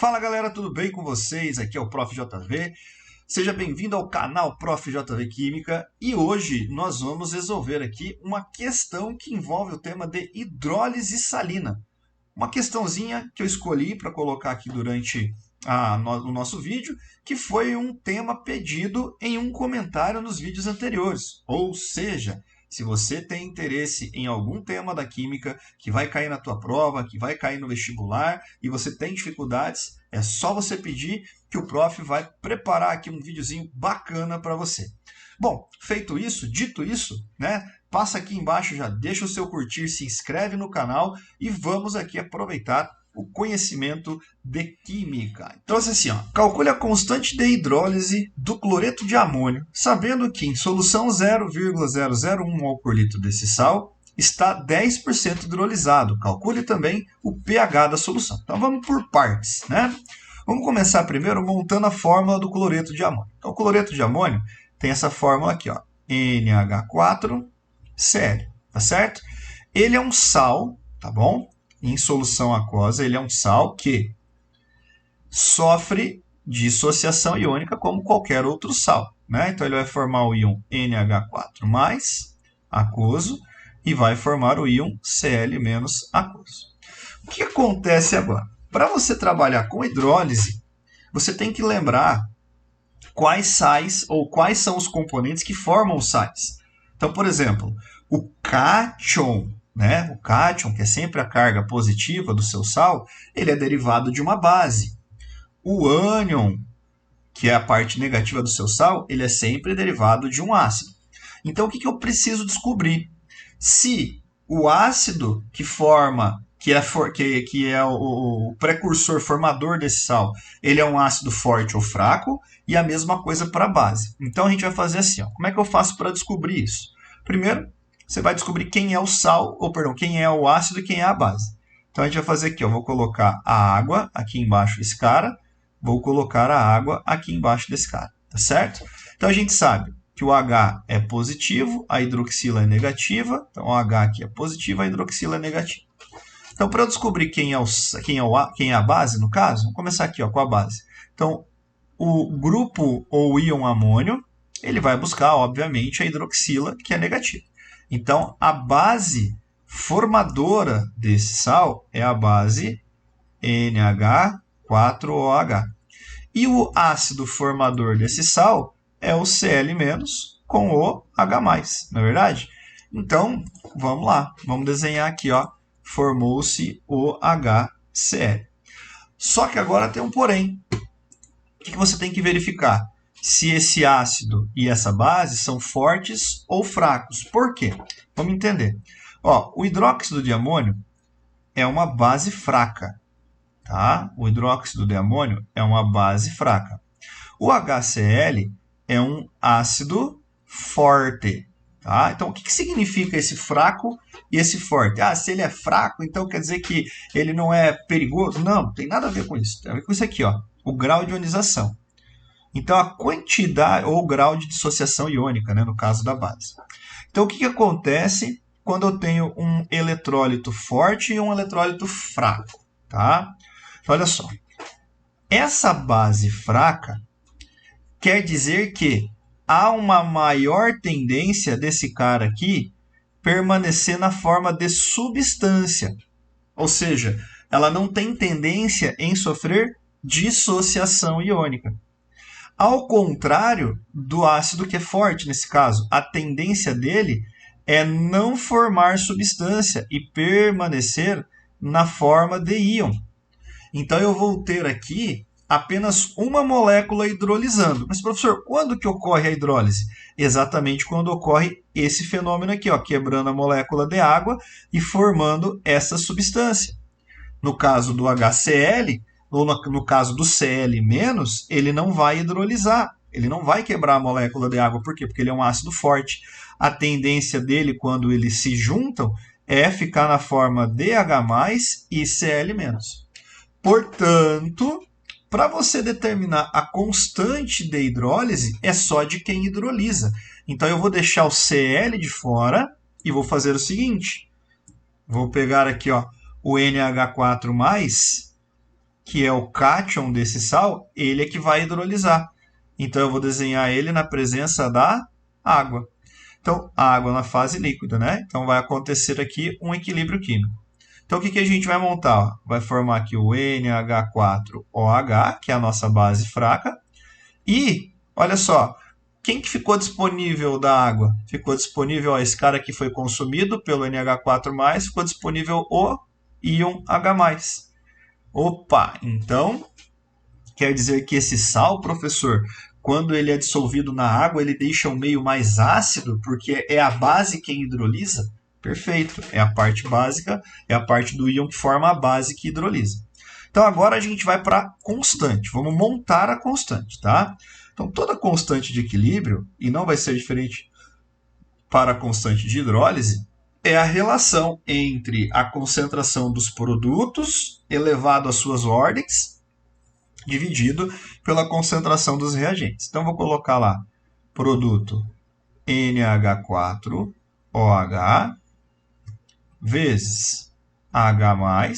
Fala galera, tudo bem com vocês? Aqui é o Prof. JV. Seja bem-vindo ao canal Prof. JV Química e hoje nós vamos resolver aqui uma questão que envolve o tema de hidrólise salina. Uma questãozinha que eu escolhi para colocar aqui durante o nosso vídeo, que foi um tema pedido em um comentário nos vídeos anteriores. Ou seja, se você tem interesse em algum tema da química que vai cair na tua prova, que vai cair no vestibular e você tem dificuldades, é só você pedir que o prof vai preparar aqui um videozinho bacana para você. Bom, feito isso, dito isso, né? Passa aqui embaixo, já deixa o seu curtir, se inscreve no canal e vamos aqui aproveitar o conhecimento de química. Então, assim, ó, calcule a constante de hidrólise do cloreto de amônio, sabendo que em solução 0,001 mol por litro desse sal está 10% hidrolisado. Calcule também o pH da solução. Então, vamos por partes, né? Vamos começar primeiro montando a fórmula do cloreto de amônio. Então, o cloreto de amônio tem essa fórmula aqui, ó, NH4Cl, tá certo? Ele é um sal, tá bom? Em solução aquosa, ele é um sal que sofre dissociação iônica como qualquer outro sal, né? Então, ele vai formar o íon NH4+, aquoso, e vai formar o íon Cl- aquoso. O que acontece agora? Para você trabalhar com hidrólise, você tem que lembrar quais sais ou quais são os componentes que formam os sais. Então, por exemplo, o cátion, né? O cátion, que é sempre a carga positiva do seu sal, ele é derivado de uma base. O ânion, que é a parte negativa do seu sal, ele é sempre derivado de um ácido. Então, o que eu preciso descobrir? Se o ácido que forma, que é o precursor formador desse sal, ele é um ácido forte ou fraco, e a mesma coisa para a base. Então, a gente vai fazer assim, ó. Como é que eu faço para descobrir isso? Primeiro, você vai descobrir quem é o sal, ou perdão, quem é o ácido e quem é a base. Então, a gente vai fazer aqui, ó, vou colocar a água aqui embaixo desse cara, vou colocar a água aqui embaixo desse cara, tá certo? Então, a gente sabe que o H é positivo, a hidroxila é negativa, então o H aqui é positivo, a hidroxila é negativa. Então, para eu descobrir quem é a base, no caso, vamos começar aqui ó, com a base. Então, o grupo ou íon amônio, ele vai buscar, obviamente, a hidroxila, que é negativa. Então, a base formadora desse sal é a base NH4OH. E o ácido formador desse sal é o Cl- com o H+, não é verdade? Então, vamos lá. Vamos desenhar aqui, ó. Formou-se o HCl. Só que agora tem um porém. O que você tem que verificar? Se esse ácido e essa base são fortes ou fracos. Por quê? Vamos entender. Ó, o hidróxido de amônio é uma base fraca. Tá? O hidróxido de amônio é uma base fraca. O HCl é um ácido forte. Tá? Então, o que significa esse fraco e esse forte? Ah, se ele é fraco, então quer dizer que ele não é perigoso? Não, não tem nada a ver com isso. Tem a ver com isso aqui, ó, o grau de ionização. Então, a quantidade ou grau de dissociação iônica, né, no caso da base. Então, o que acontece quando eu tenho um eletrólito forte e um eletrólito fraco? Tá? Então, olha só. Essa base fraca quer dizer que há uma maior tendência desse cara aqui permanecer na forma de substância. Ou seja, ela não tem tendência em sofrer dissociação iônica. Ao contrário do ácido que é forte, nesse caso, a tendência dele é não formar substância e permanecer na forma de íon. Então, eu vou ter aqui apenas uma molécula hidrolisando. Mas, professor, quando que ocorre a hidrólise? Exatamente quando ocorre esse fenômeno aqui, ó, quebrando a molécula de água e formando essa substância. No caso do HCl, ou no caso do Cl-, ele não vai hidrolisar. Ele não vai quebrar a molécula de água. Por quê? Porque ele é um ácido forte. A tendência dele, quando eles se juntam, é ficar na forma DH+, e Cl-. Portanto, para você determinar a constante de hidrólise, é só de quem hidrolisa. Então, eu vou deixar o Cl de fora e vou fazer o seguinte. Vou pegar aqui ó, o NH4+, que é o cátion desse sal, ele é que vai hidrolisar. Então, eu vou desenhar ele na presença da água. Então, a água na fase líquida, né? Então, vai acontecer aqui um equilíbrio químico. Então, o que a gente vai montar? Vai formar aqui o NH4OH, que é a nossa base fraca. E, olha só, quem que ficou disponível da água? Ficou disponível, ó, esse cara aqui foi consumido pelo NH4+, ficou disponível o íon H+. Opa, então quer dizer que esse sal, professor, quando ele é dissolvido na água, ele deixa o meio mais ácido, porque é a base quem hidrolisa? Perfeito, é a parte básica, é a parte do íon que forma a base que hidrolisa. Então agora a gente vai para a constante, vamos montar a constante, tá? Então toda constante de equilíbrio, e não vai ser diferente para a constante de hidrólise, é a relação entre a concentração dos produtos elevado às suas ordens, dividido pela concentração dos reagentes. Então, vou colocar lá, produto NH4OH vezes H+,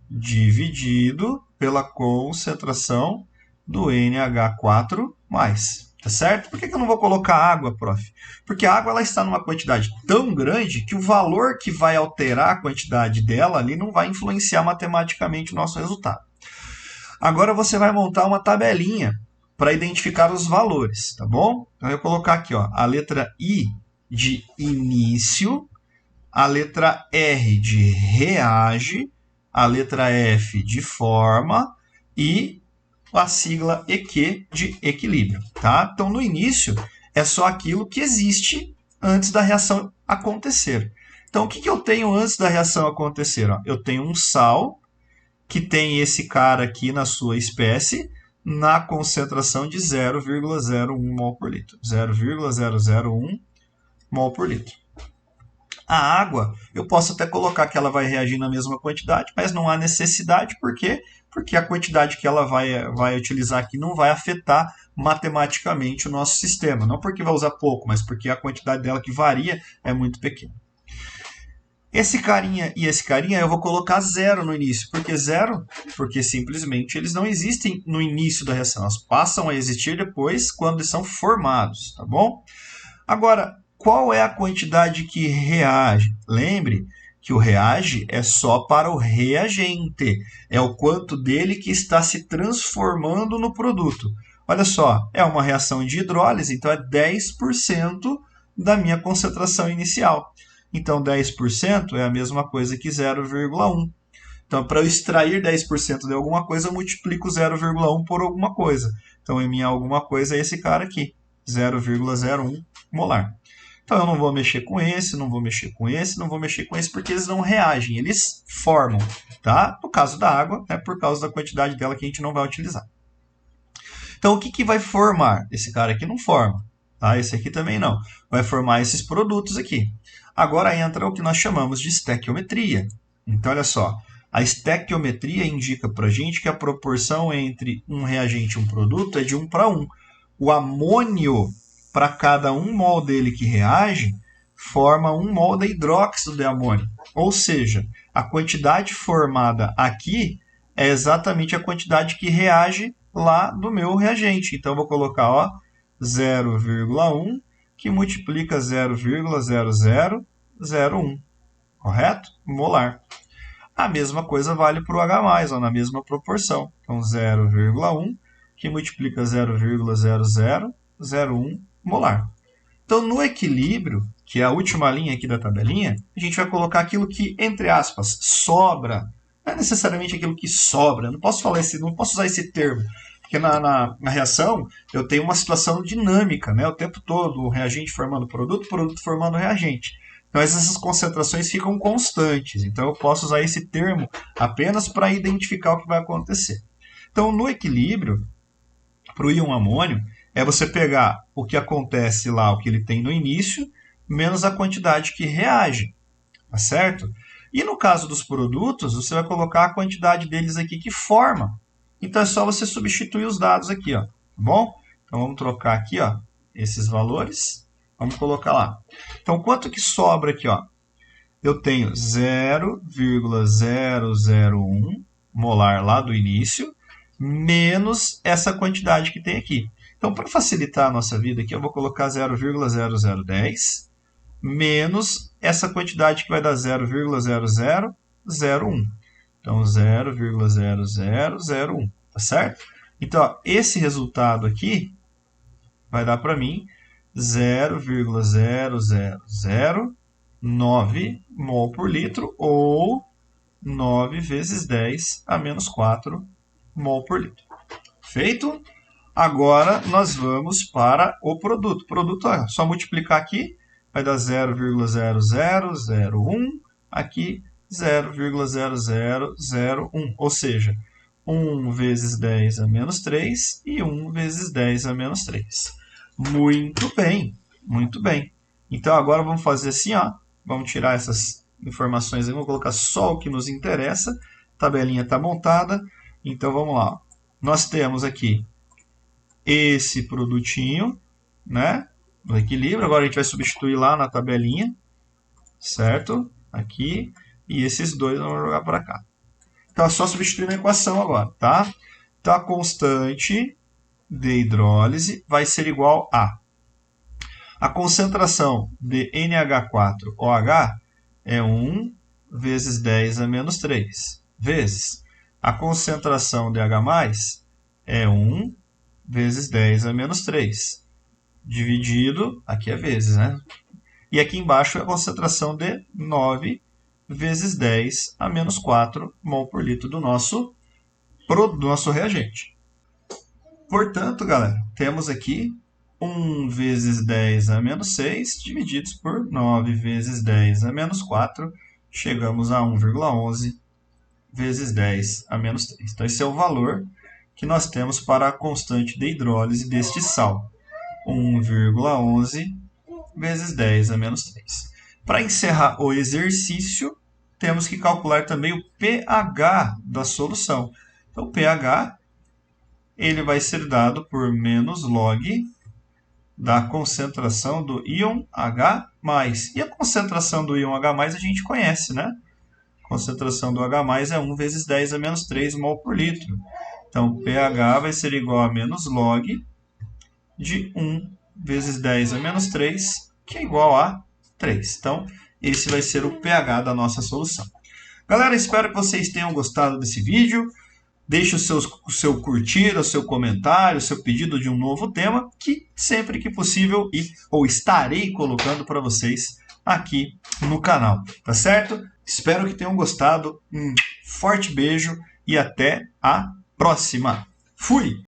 dividido pela concentração do NH4+. Tá certo? Por que eu não vou colocar água, prof? Porque a água ela está numa quantidade tão grande que o valor que vai alterar a quantidade dela ali não vai influenciar matematicamente o nosso resultado. Agora você vai montar uma tabelinha para identificar os valores, tá bom? Então eu vou colocar aqui, ó, a letra I de início, a letra R de reage, a letra F de forma e a sigla EQ de equilíbrio, tá? Então, no início, é só aquilo que existe antes da reação acontecer. Então, o que eu tenho antes da reação acontecer? Ó, eu tenho um sal que tem esse cara aqui na sua espécie na concentração de 0,01 mol por litro. 0,001 mol por litro. A água, eu posso até colocar que ela vai reagir na mesma quantidade, mas não há necessidade, por quê? Porque a quantidade que ela vai utilizar aqui não vai afetar matematicamente o nosso sistema. Não porque vai usar pouco, mas porque a quantidade dela que varia é muito pequena. Esse carinha e esse carinha eu vou colocar zero no início. Por que zero? Porque simplesmente eles não existem no início da reação. Elas passam a existir depois quando eles são formados, tá bom? Agora, qual é a quantidade que reage? Lembre que o reage é só para o reagente. É o quanto dele que está se transformando no produto. Olha só, é uma reação de hidrólise, então é 10% da minha concentração inicial. Então, 10% é a mesma coisa que 0,1. Então, para eu extrair 10% de alguma coisa, eu multiplico 0,1 por alguma coisa. Então, a minha alguma coisa é esse cara aqui, 0,01 molar. Então, eu não vou mexer com esse, não vou mexer com esse, não vou mexer com esse, porque eles não reagem, eles formam. Tá? No caso da água, é por causa da quantidade dela que a gente não vai utilizar. Então, o que vai formar? Esse cara aqui não forma. Tá? Esse aqui também não. Vai formar esses produtos aqui. Agora entra o que nós chamamos de estequiometria. Então, olha só. A estequiometria indica para a gente que a proporção entre um reagente e um produto é de 1 para 1. O amônio, para cada 1 mol dele que reage, forma 1 mol de hidróxido de amônio. Ou seja, a quantidade formada aqui é exatamente a quantidade que reage lá do meu reagente. Então, eu vou colocar, ó, 0,1 que multiplica 0,0001, correto? Molar. A mesma coisa vale para o H+, ó, na mesma proporção. Então, 0,1 que multiplica 0,0001 molar. Então, no equilíbrio, que é a última linha aqui da tabelinha, a gente vai colocar aquilo que, entre aspas, sobra. Não é necessariamente aquilo que sobra. Eu não posso usar esse termo. Porque na reação eu tenho uma situação dinâmica, né? O tempo todo, o reagente formando produto formando reagente. Então essas concentrações ficam constantes. Então eu posso usar esse termo apenas para identificar o que vai acontecer. Então no equilíbrio, para o íon amônio, é você pegar o que acontece lá, o que ele tem no início, menos a quantidade que reage. Tá certo? E no caso dos produtos, você vai colocar a quantidade deles aqui que forma. Então é só você substituir os dados aqui, ó, tá bom? Então vamos trocar aqui, ó, esses valores. Vamos colocar lá. Então quanto que sobra aqui, ó? Eu tenho 0,001 molar lá do início, menos essa quantidade que tem aqui. Então, para facilitar a nossa vida aqui, eu vou colocar 0,0010 menos essa quantidade que vai dar 0,0001. Então, 0,0001, tá certo? Então, ó, esse resultado aqui vai dar para mim 0,0009 mol por litro, ou 9 vezes 10 a menos 4 mol por litro. Feito? Agora, nós vamos para o produto. O produto, ó, só multiplicar aqui, vai dar 0,0001, aqui 0,0001, ou seja, 1 vezes 10 a menos 3 e 1 vezes 10 a menos 3. Muito bem, muito bem. Então, agora vamos fazer assim, ó, vamos tirar essas informações aí, vamos colocar só o que nos interessa. A tabelinha está montada, então vamos lá. Nós temos aqui esse produtinho, né, no equilíbrio. Agora a gente vai substituir lá na tabelinha, certo? Aqui, e esses dois vamos jogar para cá. Então é só substituir na equação agora, tá? Então a constante de hidrólise vai ser igual a concentração de NH4OH é 1 vezes 10 a menos 3, vezes a concentração de H+, é 1 vezes 10 a menos 3, dividido, aqui é vezes, né? E aqui embaixo é a concentração de 9 vezes 10 a menos 4 mol por litro do nosso reagente. Portanto, galera, temos aqui 1 vezes 10 a menos 6 divididos por 9 vezes 10 a menos 4, chegamos a 1,11 vezes 10 a menos 3. Então, esse é o valor que nós temos para a constante de hidrólise deste sal. 1,11 vezes 10 a menos 3. Para encerrar o exercício, temos que calcular também o pH da solução. Então, o pH ele vai ser dado por menos log da concentração do íon H+. E a concentração do íon H+, a gente conhece, né? A concentração do H+, é 1 vezes 10 a menos 3 mol por litro. Então, o pH vai ser igual a menos log de 1 vezes 10 a menos 3, que é igual a 3. Então, esse vai ser o pH da nossa solução. Galera, espero que vocês tenham gostado desse vídeo. Deixe o seu curtir, o seu comentário, o seu pedido de um novo tema, que sempre que possível estarei colocando para vocês aqui no canal, tá certo? Espero que tenham gostado. Um forte beijo e até a próxima. Fui!